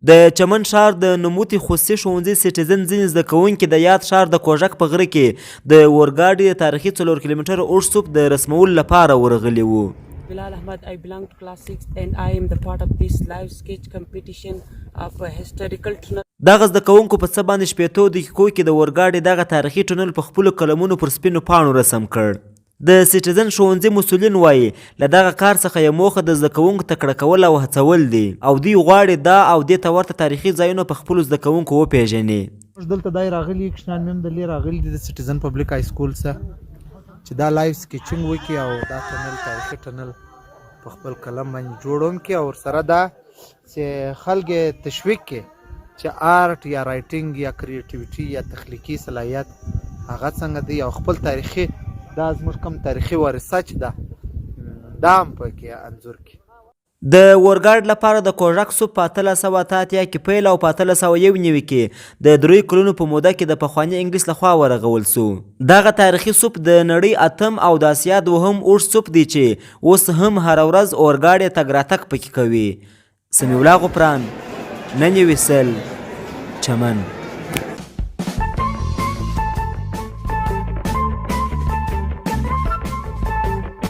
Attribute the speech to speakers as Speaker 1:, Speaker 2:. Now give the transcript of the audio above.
Speaker 1: د چمن ښار د نوموتي خصوصي ښوونځي سټیزن ځینې زده کوونکي د یاد ښار د کوژک په غره کې د اورګاډي د تاریخي 4 کیلومتره اوږد سوپ د رسمولو لپاره ورغلي وو.
Speaker 2: Bilal Ahmad, I belong to class 6 and I am the part of this live sketch competition of a historical tunnel.
Speaker 1: دغه زده کوونکو په څه باندې 15 دقیقو کې د اورګاډي دغه تاریخي ټنل په خپلو قلمونو پر سپینو پاڼو رسم کړ. د سټیزن ښوونځي مسؤلین وایي له دغه کار څخه یې موخه د زده کوونکو تکړه کول او هڅول دي او دوی غواړي دا او دې ته ورته تاریخي ځایونه په خپلو زده کوونکو وپېژني.
Speaker 3: موږ دلته دای راغلي کشنان مې هم دلې راغلي دي د سټیزن پبلیک های سکول څخه چې دا لایو سکیچینګ وکړي او دا ټنل تاریخي ټنل په خپل قلم باندې جوړوم کړي او ورسره دا چې خلک یې تشویق کړي چې آرټ یا رایټینګ یا کریټیویټي یا تخلیقي صلاحیت هغه څنګه دی او خپل تاریخي دا زموږ کوم تاریخي ورثه چې ده دا هم پکې انځور کړي.
Speaker 1: د اورګاډ لپاره د کوژک سوپ په 1888 کې پیل او په 1891 کې د 3 کلونو په موده کې د پخواني انګلیس لخوا ورغول سو. دغه تاریخي سوپ د نړۍ اتم او د اسیا دوهم اوږد سوپ دی چې اوس هم هره ورځ اورګاډي تګ راتګ پکې کوي. سمیع الله غفران، نن یې ویسل، چمن.